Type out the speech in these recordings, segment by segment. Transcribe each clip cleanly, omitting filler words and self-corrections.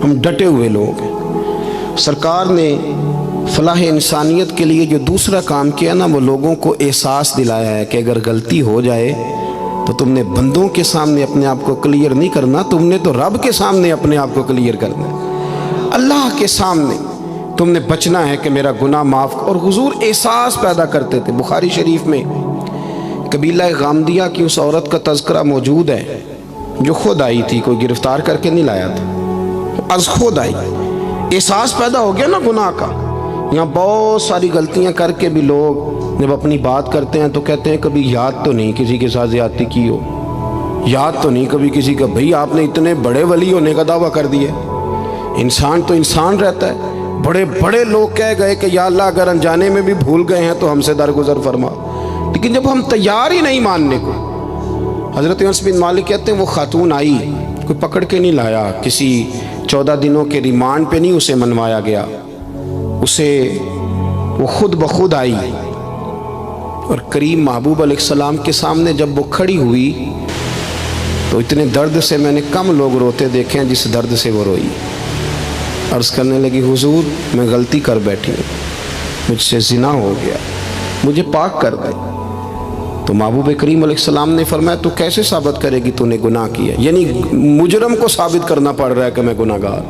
ہم ڈٹے ہوئے لوگ ہیں۔ سرکار نے فلاح انسانیت کے لیے جو دوسرا کام کیا نا، وہ لوگوں کو احساس دلایا ہے کہ اگر غلطی ہو جائے تو تم نے بندوں کے سامنے اپنے آپ کو کلیئر نہیں کرنا، تم نے تو رب کے سامنے اپنے آپ کو کلیئر کرنا ہے، اللہ کے سامنے تم نے بچنا ہے کہ میرا گناہ معاف۔ اور حضور احساس پیدا کرتے تھے۔ بخاری شریف میں قبیلہ غامدیہ کی اس عورت کا تذکرہ موجود ہے جو خود آئی تھی، کوئی گرفتار کر کے نہیں لایا تھا، از خود آئی۔ احساس پیدا ہو گیا نا گناہ کا۔ یہاں بہت ساری غلطیاں کر کے بھی لوگ جب اپنی بات کرتے ہیں تو کہتے ہیں کبھی یاد تو نہیں کسی کے ساتھ زیادتی کی ہو، یاد تو نہیں کبھی کسی کا، بھئی آپ نے اتنے بڑے ولی ہونے کا دعویٰ کر دیا۔ انسان تو انسان رہتا ہے۔ بڑے بڑے لوگ کہہ گئے کہ یا اللہ اگر انجانے میں بھی بھول گئے ہیں تو ہم سے درگزر فرما، لیکن جب ہم تیار ہی نہیں ماننے کو۔ حضرت انس بن مالک کہتے ہیں وہ خاتون آئی، کوئی پکڑ کے نہیں لایا، کسی 14 دنوں کے ریمانڈ پہ نہیں اسے منوایا گیا، اسے وہ خود بخود آئی۔ اور کریم محبوب علیہ السلام کے سامنے جب وہ کھڑی ہوئی تو اتنے درد سے میں نے کم لوگ روتے دیکھے ہیں جس درد سے وہ روئی۔ عرض کرنے لگی حضور میں غلطی کر بیٹھی ہوں، مجھ سے زنا ہو گیا، مجھے پاک کر دے۔ تو محبوب کریم علیہ السلام نے فرمایا تو کیسے ثابت کرے گی تو نے گناہ کیا؟ یعنی مجرم کو ثابت کرنا پڑ رہا ہے کہ میں گناہ گار۔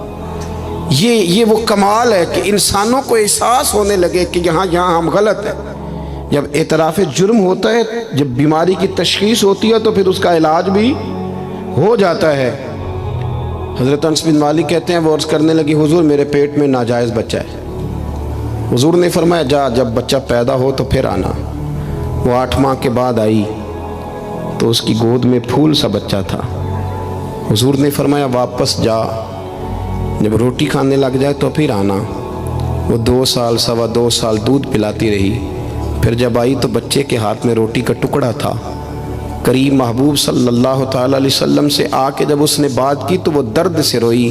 یہ وہ کمال ہے کہ انسانوں کو احساس ہونے لگے کہ یہاں ہم غلط ہیں۔ جب اعتراف جرم ہوتا ہے، جب بیماری کی تشخیص ہوتی ہے تو پھر اس کا علاج بھی ہو جاتا ہے۔ حضرت انس بن مالک کہتے ہیں وہ عرض کرنے لگی حضور میرے پیٹ میں ناجائز بچہ ہے۔ حضور نے فرمایا جا جب بچہ پیدا ہو تو پھر آنا۔ وہ 8 ماہ کے بعد آئی تو اس کی گود میں پھول سا بچہ تھا۔ حضور نے فرمایا واپس جا، جب روٹی کھانے لگ جائے تو پھر آنا۔ وہ 2 سال 2.25 سال دودھ پلاتی رہی، پھر جب آئی تو بچے کے ہاتھ میں روٹی کا ٹکڑا تھا۔ کریم محبوب صلی اللہ تعالیٰ علیہ وسلم سے آ کے جب اس نے بات کی تو وہ درد سے روئی،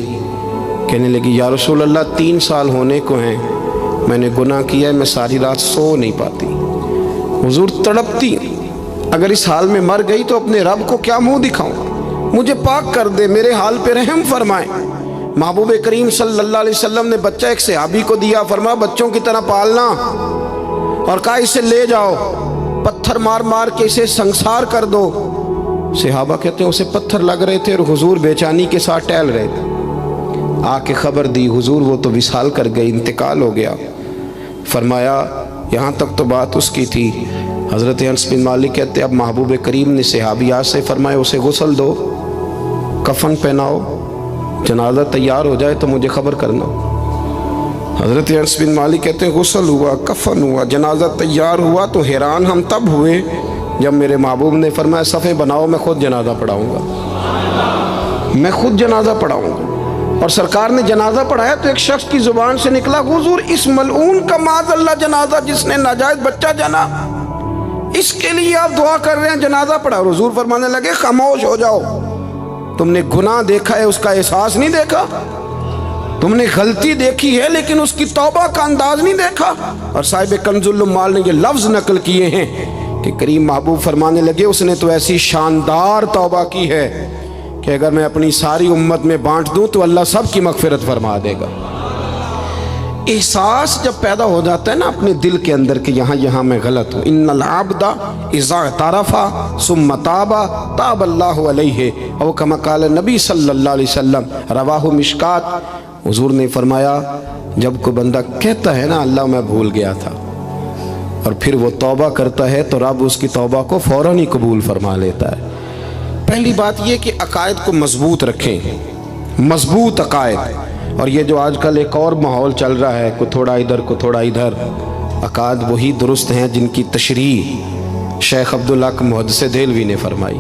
کہنے لگی یا رسول اللہ 3 سال ہونے کو ہیں، میں نے گناہ کیا ہے، میں ساری رات سو نہیں پاتی۔ حضور تڑپتی، اگر اس حال میں مر گئی تو اپنے رب کو کیا منہ دکھاؤں، مجھے پاک کر دے، میرے حال پہ رحم فرمائے۔ محبوب کریم صلی اللہ علیہ وسلم نے بچہ ایک صحابی کو دیا، فرمایا بچوں کی طرح پالنا، اور کہا اسے لے جاؤ، پتھر مار مار کے اسے سنسار کر دو۔ صحابہ کہتے ہیں اسے پتھر لگ رہے تھے اور حضور بے چینی کے ساتھ ٹہل رہے تھے۔ آ کے خبر دی حضور وہ تو وصال کر گئی، انتقال ہو گیا۔ فرمایا یہاں تک تو بات اس کی تھی۔ حضرت انس بن مالک کہتے اب محبوب کریم نے صحابیات سے فرمایا اسے غسل دو، کفن پہناؤ، جنازہ تیار ہو جائے تو مجھے خبر کرنا۔ حضرت انس بن مالک کہتے ہیں غسل ہوا، کفن ہوا، جنازہ تیار ہوا تو حیران ہم تب ہوئے جب میرے محبوب نے فرمایا صفے بناؤ، میں خود جنازہ پڑھاؤں گا، میں خود جنازہ پڑھاؤں گا۔ اور سرکار نے جنازہ پڑھایا تو ایک شخص کی زبان سے نکلا حضور اس ملعون کا معاذ اللہ جنازہ جس نے ناجائز بچہ جنا، اس کے لیے آپ دعا کر رہے ہیں، جنازہ پڑھا۔ اور حضور فرمانے لگے خاموش ہو جاؤ، تم نے گناہ دیکھا ہے اس کا احساس نہیں دیکھا، تم نے غلطی دیکھی ہے لیکن اس کی توبہ کا انداز نہیں دیکھا۔ اور صاحب کنز العمال نے یہ لفظ نقل کیے ہیں کہ کریم محبوب فرمانے لگے اس نے تو ایسی شاندار توبہ کی ہے کہ اگر میں اپنی ساری امت میں بانٹ دوں تو اللہ سب کی مغفرت فرما دے گا۔ احساس جب پیدا ہو جاتا ہے نا اپنے دل کے اندر کہ یہاں میں غلط ہوں، ان العبد اذا اعترف ثم تاب تاب اللہ علیہ او کما قال نبی صلی اللہ علیہ وسلم، رواہ مشکات۔ حضور نے فرمایا جب کوئی بندہ کہتا ہے نا اللہ میں بھول گیا تھا اور پھر وہ توبہ کرتا ہے تو رب اس کی توبہ کو فوراً ہی قبول فرما لیتا ہے۔ پہلی بات یہ کہ عقائد کو مضبوط رکھیں، مضبوط عقائد۔ اور یہ جو آج کل ایک اور ماحول چل رہا ہے، کوئی تھوڑا ادھر کوئی تھوڑا ادھر، عقائد وہی درست ہیں جن کی تشریح شیخ عبدالحق محدث دہلوی نے فرمائی،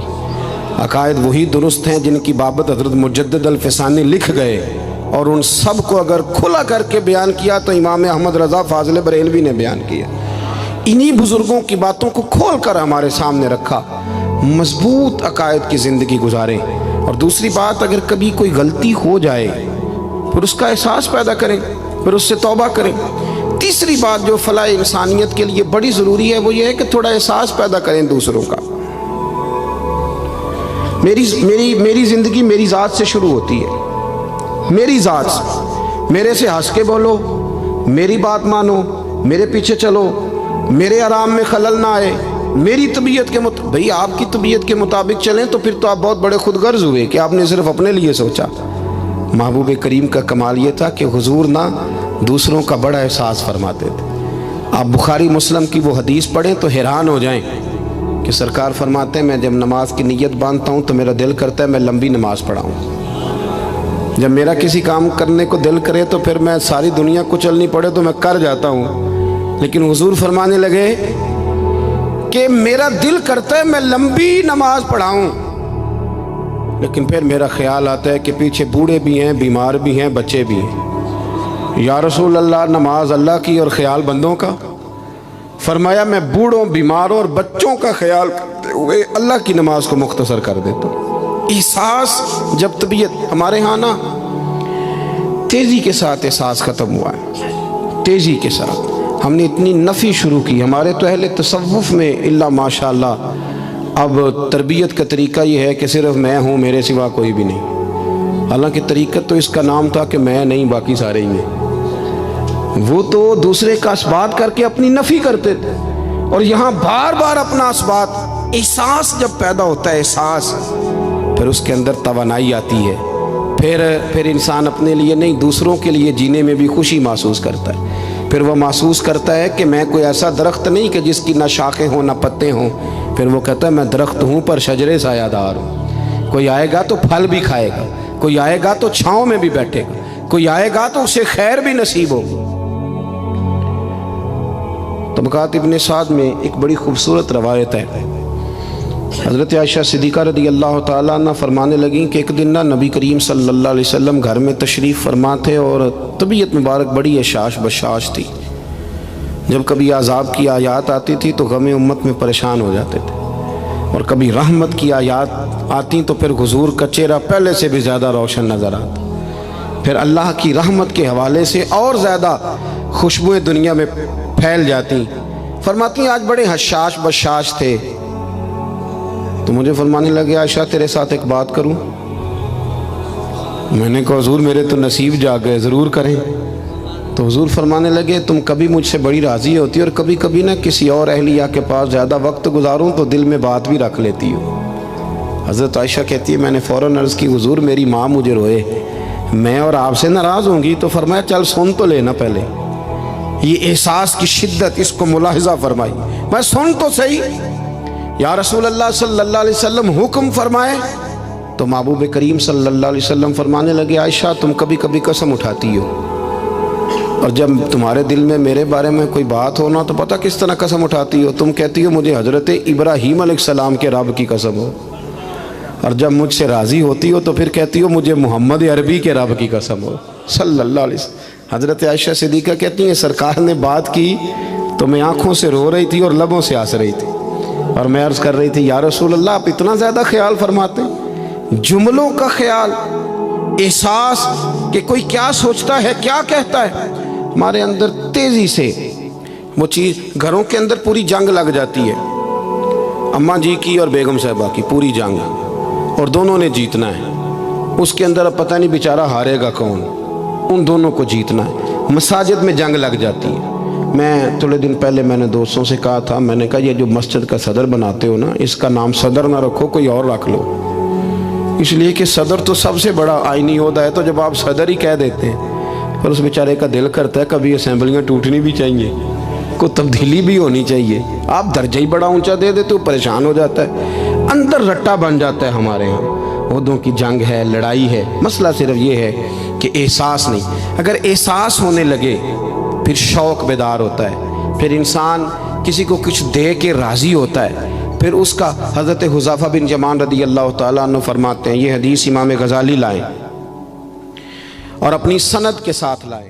عقائد وہی درست ہیں جن کی بابت حضرت مجدد الفسانی لکھ گئے، اور ان سب کو اگر کھلا کر کے بیان کیا تو امام احمد رضا فاضل بریلوی نے بیان کیا۔ انہی بزرگوں کی باتوں کو کھول کر ہمارے سامنے رکھا۔ مضبوط عقائد کی زندگی گزاریں۔ اور دوسری بات اگر کبھی کوئی غلطی ہو جائے پھر اس کا احساس پیدا کریں، پھر اس سے توبہ کریں۔ تیسری بات جو فلاح انسانیت کے لیے بڑی ضروری ہے وہ یہ ہے کہ تھوڑا احساس پیدا کریں دوسروں کا۔ میری زندگی میری ذات سے شروع ہوتی ہے، میری ذات سے، میرے سے ہنس کے بولو، میری بات مانو، میرے پیچھے چلو، میرے آرام میں خلل نہ آئے، میری طبیعت کے مطابق۔ بھئی آپ کی طبیعت کے مطابق چلیں تو پھر تو آپ بہت بڑے خود غرض ہوئے کہ آپ نے صرف اپنے لیے سوچا۔ محبوب کریم کا کمال یہ تھا کہ حضور نہ دوسروں کا بڑا احساس فرماتے تھے۔ آپ بخاری مسلم کی وہ حدیث پڑھیں تو حیران ہو جائیں کہ سرکار فرماتے ہیں میں جب نماز کی نیت باندھتا ہوں تو میرا دل کرتا ہے میں لمبی نماز پڑھاؤں۔ جب میرا کسی کام کرنے کو دل کرے تو پھر میں ساری دنیا کچلنی پڑے تو میں کر جاتا ہوں، لیکن حضور فرمانے لگے کہ میرا دل کرتا ہے میں لمبی نماز پڑھاؤں، لیکن پھر میرا خیال آتا ہے کہ پیچھے بوڑھے بھی ہیں، بیمار بھی ہیں، بچے بھی ہیں۔ یا رسول اللہ نماز اللہ کی اور خیال بندوں کا؟ فرمایا میں بوڑھوں، بیماروں اور بچوں کا خیال کرتے ہوئے اللہ کی نماز کو مختصر کر دیتا ہوں۔ احساس جب طبیعت ہمارے ہاں نا تیزی کے ساتھ احساس ختم ہوا ہے، تیزی کے ساتھ ہم نے اتنی نفی شروع کی۔ ہمارے تو اہل تصوف میں اللہ ماشاءاللہ اب تربیت کا طریقہ یہ ہے کہ صرف میں ہوں، میرے سوا کوئی بھی نہیں۔ حالانکہ طریقت تو اس کا نام تھا کہ میں نہیں باقی سارے ہی ہیں۔ وہ تو دوسرے کا اثبات کر کے اپنی نفی کرتے تھے، اور یہاں بار بار اپنا اثبات۔ احساس جب پیدا ہوتا ہے، احساس، پھر اس کے اندر توانائی آتی ہے، پھر انسان اپنے لیے نہیں دوسروں کے لیے جینے میں بھی خوشی محسوس کرتا ہے۔ پھر وہ محسوس کرتا ہے کہ میں کوئی ایسا درخت نہیں کہ جس کی نہ شاخیں ہوں نہ پتے ہوں، پھر وہ کہتا ہے میں درخت ہوں پر شجرے سایہ دار ہوں۔ کوئی آئے گا تو پھل بھی کھائے گا، کوئی آئے گا تو چھاؤں میں بھی بیٹھے گا، کوئی آئے گا تو اسے خیر بھی نصیب ہوگا۔ طبقات ابن سعد میں ایک بڑی خوبصورت روایت ہے، حضرت عائشہ صدیقہ رضی اللہ تعالیٰ عنہ فرمانے لگیں کہ ایک دن نہ نبی کریم صلی اللہ علیہ وسلم گھر میں تشریف فرما تھے اور طبیعت مبارک بڑی اشاش بشاش تھی۔ جب کبھی عذاب کی آیات آتی تھی تو غم امت میں پریشان ہو جاتے تھے، اور کبھی رحمت کی آیات آتی تو پھر حضور کا چہرہ پہلے سے بھی زیادہ روشن نظر آتا، پھر اللہ کی رحمت کے حوالے سے اور زیادہ خوشبوئیں دنیا میں پھیل جاتی۔ فرماتی ہیں آج بڑے حشاش بشاش تھے تو مجھے فرمانے لگے عائشہ تیرے ساتھ ایک بات کروں؟ میں نے کہا حضور میرے تو نصیب جاگ گئے، ضرور کریں۔ تو حضور فرمانے لگے تم کبھی مجھ سے بڑی راضی ہوتی اور کبھی کبھی نہ کسی اور اہلیہ کے پاس زیادہ وقت گزاروں تو دل میں بات بھی رکھ لیتی ہو۔ حضرت عائشہ کہتی ہے میں نے فوراً عرض کی حضور میری ماں مجھے روئے، میں اور آپ سے ناراض ہوں گی؟ تو فرمایا چل سن تو لینا پہلے، یہ احساس کی شدت اس کو ملاحظہ فرمائی، میں سن تو صحیح۔ یا رسول اللہ صلی اللہ علیہ وسلم حکم فرمائے۔ تو محبوب کریم صلی اللہ علیہ وسلم فرمانے لگے عائشہ تم کبھی کبھی قسم اٹھاتی ہو، اور جب تمہارے دل میں میرے بارے میں کوئی بات ہونا تو پتہ کس طرح قسم اٹھاتی ہو؟ تم کہتی ہو مجھے حضرت ابراہیم علیہ السلام کے رب کی قسم ہو، اور جب مجھ سے راضی ہوتی ہو تو پھر کہتی ہو مجھے محمد عربی کے رب کی قسم ہو صلی اللہ علیہ وسلم۔ حضرت عائشہ صدیقہ کہتی ہیں سرکار نے بات کی تو میں آنکھوں سے رو رہی تھی اور لبوں سے ہنس رہی تھی، اور میں عرض کر رہی تھی یا رسول اللہ آپ اتنا زیادہ خیال فرماتے ہیں؟ جملوں کا خیال، احساس کہ کوئی کیا سوچتا ہے کیا کہتا ہے، ہمارے اندر تیزی سے وہ چیز، گھروں کے اندر پوری جنگ لگ جاتی ہے، اماں جی کی اور بیگم صاحبہ کی پوری جنگ، اور دونوں نے جیتنا ہے، اس کے اندر اب پتہ نہیں بیچارہ ہارے گا کون، ان دونوں کو جیتنا ہے۔ مساجد میں جنگ لگ جاتی ہے۔ میں تھوڑے دن پہلے میں نے دوستوں سے کہا تھا، میں نے کہا یہ جو مسجد کا صدر بناتے ہو نا، اس کا نام صدر نہ رکھو، کوئی اور رکھ لو، اس لیے کہ صدر تو سب سے بڑا آئینی عہدہ ہے، تو جب آپ صدر ہی کہہ دیتے ہیں پھر اس بیچارے کا دل کرتا ہے کبھی اسمبلیاں ٹوٹنی بھی چاہیے، کوئی تبدیلی بھی ہونی چاہیے، آپ درجہ ہی بڑا اونچا دے دیتے ہو، پریشان ہو جاتا ہے، اندر رٹا بن جاتا ہے ہمارے ہاں، عہدوں کی جنگ ہے، لڑائی ہے۔ مسئلہ صرف یہ ہے کہ احساس نہیں، اگر احساس ہونے لگے پھر شوق بیدار ہوتا ہے، پھر انسان کسی کو کچھ دے کے راضی ہوتا ہے، پھر اس کا حضرت حذیفہ بن یمان رضی اللہ تعالیٰ عنہ فرماتے ہیں، یہ حدیث امام غزالی لائے اور اپنی سند کے ساتھ لائے۔